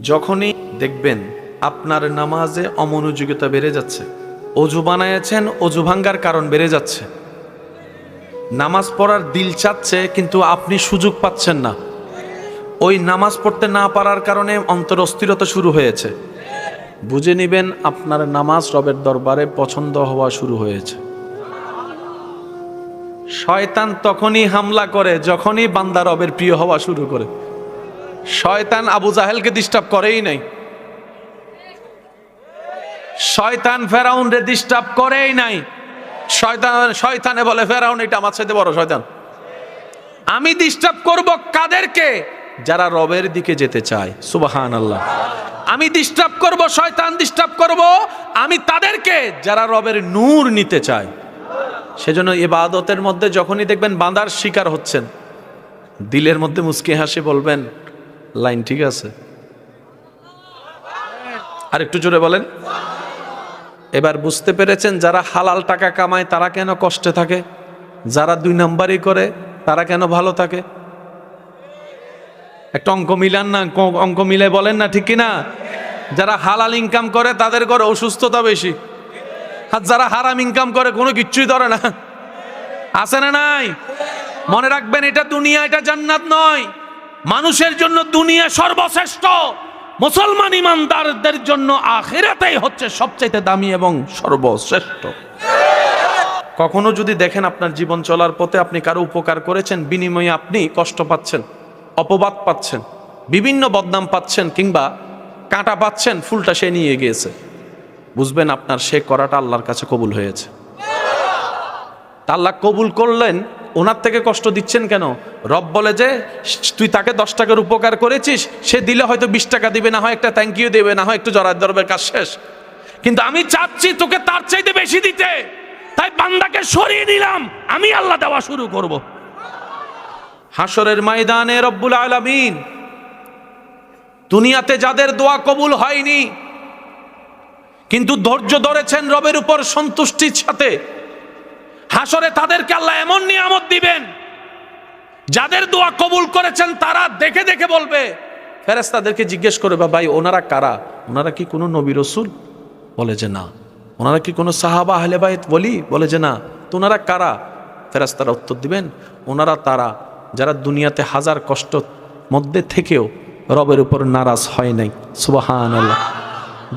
যখনই দেখবেন আপনার নামাজে অমনোযোগিতা বেড়ে যাচ্ছে, অজু বানায়েছেন, অজু ভাঙ্গার কারণ বেড়ে যাচ্ছে, নামাজ পড়ার দিল চাচ্ছে কিন্তু আপনি সুযোগ পাচ্ছেন না, ওই নামাজ পড়তে না পারার কারণে অন্তর অস্থিরতা শুরু হয়েছে, বুঝে নিবেন আপনার নামাজ রবের দরবারে পছন্দ হওয়া শুরু হয়েছে। শয়তান তখনই হামলা করে যখনই বান্দা রবের প্রিয় হওয়া শুরু করে। শয়তান আবু জাহেলকে ডিস্টার্ব করেই নাই, শয়তান ফেরাউনরে ডিস্টার্ব করেই নাই। শয়তানে বলে ফেরাউন এটা আমার চাইতে বড় শয়তান। আমি ডিস্টার্ব করব কাদেরকে? যারা রবের দিকে যেতে চায়। সুবহানাল্লাহ। আমি ডিস্টার্ব করব, শয়তান ডিস্টার্ব করব আমি তাদেরকে যারা রবের নূর নিতে চায়। সেজন্য ইবাদতের মধ্যে যখনই দেখবেন বাঁধার শিকার হচ্ছেন, দিলের মধ্যে মুচকি হাসি বলবেন লাইন ঠিক আছে। আর একটু জোরে বলেন। এবার বুঝতে পেরেছেন যারা হালাল টাকা কামায় তারা কেন কষ্টে থাকে, যারা দুই নাম্বারই করে তারা কেন ভালো থাকে? একটা অঙ্ক মিলান না, অঙ্ক মিলে বলেন না, ঠিক কিনা? যারা হালাল ইনকাম করে তাদের ঘরে অসুস্থতা বেশি, আর যারা হারাম ইনকাম করে কোনো কিচ্ছুই ধরে না। আছে না নাই? মনে রাখবেন এটা দুনিয়া, এটা জান্নাত নয়। মানুষের জন্য দুনিয়া সর্বশ্রেষ্ঠ, মুসলমান ইমানদারদের জন্য আখিরাতেই হচ্ছে সবচাইতে দামি এবং সর্বশ্রেষ্ঠ। কখনো যদি দেখেন আপনার জীবন চলার পথে আপনি কারো উপকার করেছেন, বিনিময়ে আপনি কষ্ট পাচ্ছেন, অপবাদ পাচ্ছেন, বিভিন্ন বদনাম পাচ্ছেন, কিংবা কাঁটা পাচ্ছেন, ফুলটা সে নিয়ে গিয়েছে, বুঝবেন আপনার সে করাটা আল্লাহর কাছে কবুল হয়েছে। আল্লাহ কবুল করলেন, ওনার থেকে কষ্ট দিচ্ছেন কেন? রব বলে যে তুই তাকে 10 টাকার উপকার করেছিস, সে দিলে হয়তো 20 টাকা দিবে, না হয় একটা থ্যাংক ইউ দেবে, না হয় একটু জড়ার দরবের কাজ শেষ। কিন্তু আমি চাচ্ছি তোকে তার চাইতে বেশি দিতে, তাই বান্দাকে সরিয়ে দিলাম, আমি আল্লাহ দেওয়া শুরু করব। হাসরের ময়দানে রব্বুল আলামিন দুনিয়াতে যাদের দোয়া কবুল হয়নি কিন্তু ধৈর্য ধরেছেন রবের উপর সন্তুষ্টির সাথে, হাসরে তাদেরকে আল্লাহ এমন নিয়ামত দিবেন, যাদের দোয়া কবুল করেছেন তারা দেখে দেখে বলবে, ফেরেশতাদেরকে জিজ্ঞেস করবে ভাই ওনারা কারা? ওনারা কি কোনো নবী রাসূল? বলে যে না। ওনারা কি কোনো সাহাবা আহলে বাইত বলি? বলে যে না। তো ওনারা কারা? ফেরেশতারা উত্তর দিবেন ওনারা তারা যারা দুনিয়াতে হাজার কষ্ট মধ্যে থেকেও রবের উপর নারাজ হয় নাই। সুবহানাল্লাহ।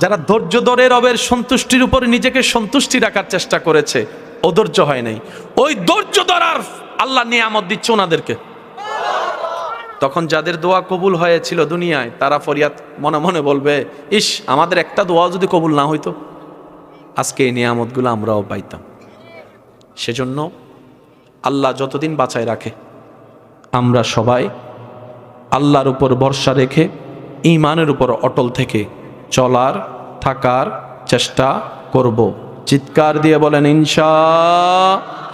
যারা ধৈর্য ধরে রবের সন্তুষ্টির উপর নিজেকে সন্তুষ্টি রাখার চেষ্টা করেছে, অধৈর্য হয় নাই, ওই ধৈর্য ধরার আল্লাহ নিয়ামত দিচ্ছে ওনাদেরকে। তখন যাদের দোয়া কবুল হয়েছিল দুনিয়ায় তারা ফরিয়াদ মনে মনে বলবে, ইস আমাদের একটা দোয়া যদি কবুল না হইতো, আজকে এই নিয়ামতগুলো আমরাও পাইতাম। সেজন্য আল্লাহ যতদিন বাঁচায় রাখে আমরা সবাই আল্লাহর উপর ভরসা রেখে ঈমানের উপর অটল থেকে চলার থাকার চেষ্টা করব। চিৎকার দিয়ে বলেন ইনশাআল্লাহ।